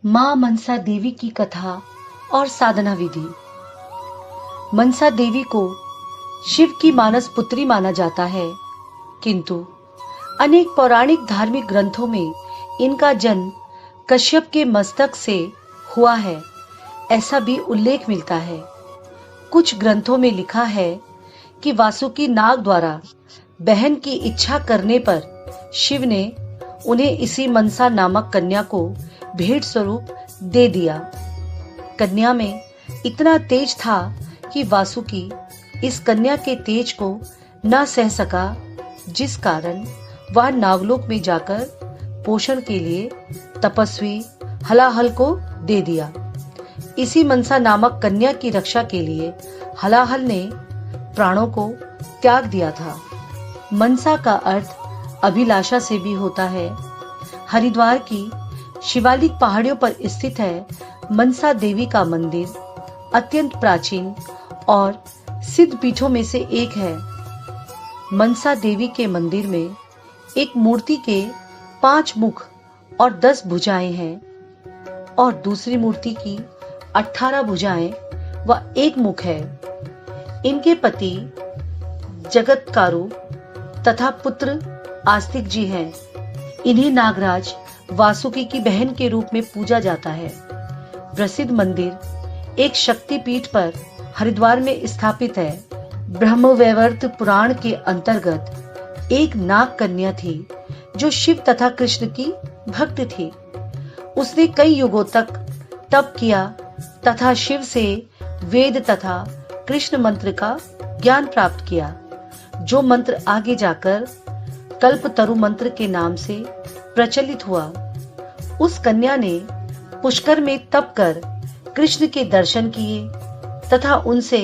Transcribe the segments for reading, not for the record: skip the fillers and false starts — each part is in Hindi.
मां मनसा देवी की कथा और साधना विधि। मनसा देवी को शिव की मानस पुत्री माना जाता है, किंतु अनेक पौराणिक धार्मिक ग्रंथों में इनका जन्म कश्यप के मस्तक से हुआ है, ऐसा भी उल्लेख मिलता है। कुछ ग्रंथों में लिखा है कि वासुकी नाग द्वारा बहन की इच्छा करने पर शिव ने उन्हें इसी मनसा नामक कन्या को भेंट स्वरूप दे दिया। कन्या में इतना तेज था कि वासुकी इस कन्या के तेज को न सह सका, जिस कारण वह नागलोक में जाकर पोषण के लिए तपस्वी हलाहल को दे दिया। इसी मनसा नामक कन्या की रक्षा के लिए हलाहल ने प्राणों को त्याग दिया था। मनसा का अर्थ अभिलाषा से भी होता है। हरिद्वार की शिवालिक पहाड़ियों पर स्थित है मनसा देवी का मंदिर अत्यंत प्राचीन और सिद्ध पीठों में से एक है। मनसा देवी के मंदिर में एक मूर्ति के 5 मुख और 10 भुजाएं हैं और दूसरी मूर्ति की 18 भुजाएं व 1 मुख है। इनके पति जगतकारु तथा पुत्र आस्तिक जी हैं। इन्हें नागराज वासुकी की बहन के रूप में पूजा जाता है। प्रसिद्ध मंदिर एक शक्तिपीठ पर हरिद्वार में स्थापित है। ब्रह्मवैवर्त पुराण के अंतर्गत एक नाग कन्या थी जो शिव तथा कृष्ण की भक्त थी। उसने कई युगों तक तप किया तथा शिव से वेद तथा कृष्ण मंत्र का ज्ञान प्राप्त किया, जो मंत्र आगे जाकर कल्पतरु मंत्र के नाम से प्रचलित हुआ। उस कन्या ने पुष्कर में तप कर कृष्ण के दर्शन किए तथा उनसे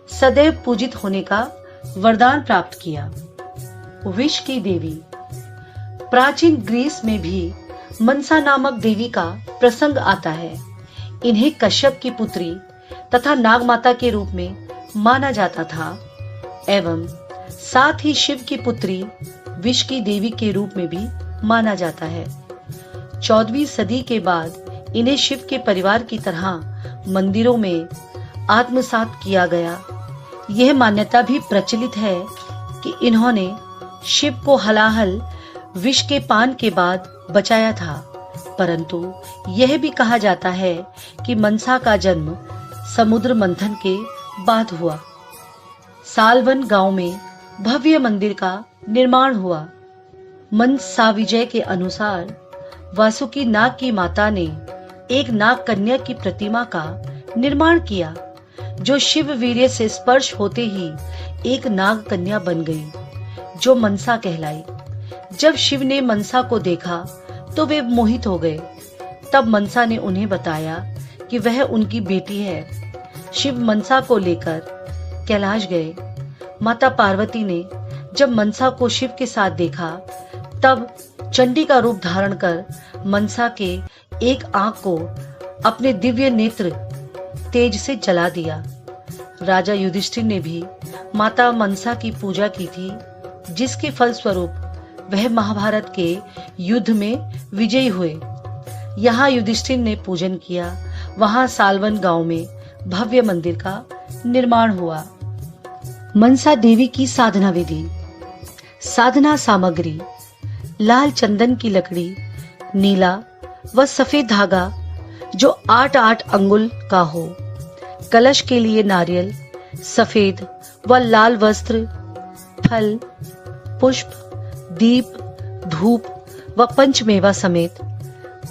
सदैव पूजित होने का वरदान प्राप्त किया। विष की देवी। प्राचीन ग्रीस में भी मनसा नामक देवी का प्रसंग आता है। इन्हें कश्यप की पुत्री तथा नागमाता के रूप में माना जाता था एवं साथ ही शिव की पुत्री विष की देवी के रूप में भी माना जाता है। 14वीं सदी के बाद इन्हें शिव के परिवार की तरह मंदिरों में आत्मसात किया गया। यह मान्यता भी प्रचलित है कि इन्होंने शिव को हलाहल विष के पान के बाद बचाया था, परंतु यह भी कहा जाता है कि मनसा का जन्म समुद्र मंथन के बाद हुआ। सालवन गांव में भव्य मंदिर का निर्माण हुआ। मनसा विजय के अनुसार वासुकी नाग की माता ने एक नाग कन्या की प्रतिमा का निर्माण किया, जो शिव वीर्य से स्पर्श होते ही एक नाग कन्या बन गई, जो मनसा कहलाई। जब शिव ने मनसा को देखा तो वे मोहित हो गए। तब मनसा ने उन्हें बताया कि वह उनकी बेटी है। शिव मनसा को लेकर कैलाश गए। माता पार्वती ने जब मनसा को शिव के साथ देखा, तब चंडी का रूप धारण कर मनसा के एक आंख को अपने दिव्य नेत्र तेज से जला दिया। राजा युधिष्ठिर ने भी माता मनसा की पूजा की थी, जिसके फलस्वरूप वह महाभारत के युद्ध में विजयी हुए। यहाँ युधिष्ठिर ने पूजन किया। वहां सालवन गांव में भव्य मंदिर का निर्माण हुआ। मनसा देवी की साधना विधि। साधना सामग्री: लाल चंदन की लकड़ी, नीला व सफेद धागा जो 8-8 अंगुल का हो। कलश के लिए नारियल, सफेद व लाल वस्त्र, फल, पुष्प, दीप, धूप व पंचमेवा समेत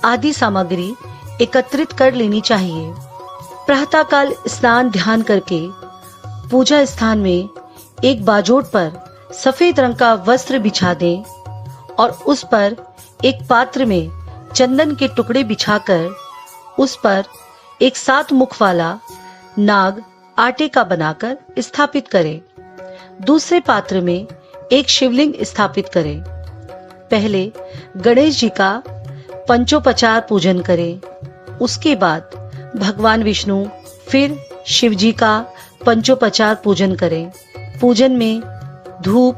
आदि सामग्री एकत्रित कर लेनी चाहिए। प्रातःकाल स्नान ध्यान करके पूजा स्थान में एक बाजोट पर सफेद रंग का वस्त्र बिछा दें और उस पर एक पात्र में चंदन के टुकड़े बिछाकर उस पर एक 7 मुख वाला नाग आटे का बनाकर स्थापित करें। दूसरे पात्र में एक शिवलिंग स्थापित करें। पहले गणेश जी का पंचोपचार पूजन करें। उसके बाद भगवान विष्णु, फिर शिव जी का पंचोपचार पूजन करें। पूजन में धूप,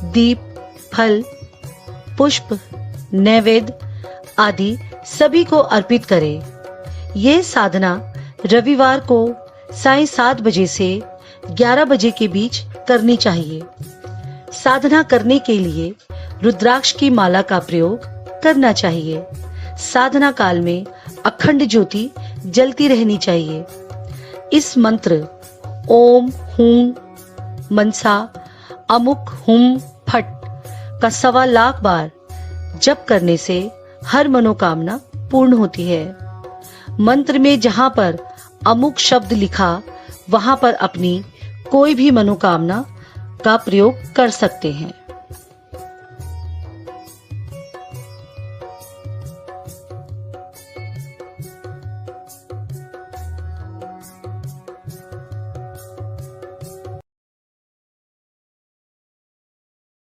दीप, फल, पुष्प, नैवेद्य आदि सभी को अर्पित करें। यह साधना रविवार को सायं 7 बजे से 11 बजे के बीच करनी चाहिए। साधना करने के लिए रुद्राक्ष की माला का प्रयोग करना चाहिए। साधना काल में अखंड ज्योति जलती रहनी चाहिए। इस मंत्र ओम हूं मनसा अमुक हुम फट का 1.25 लाख बार जप करने से हर मनोकामना पूर्ण होती है। मंत्र में जहां पर अमुक शब्द लिखा वहां पर अपनी कोई भी मनोकामना का प्रयोग कर सकते हैं।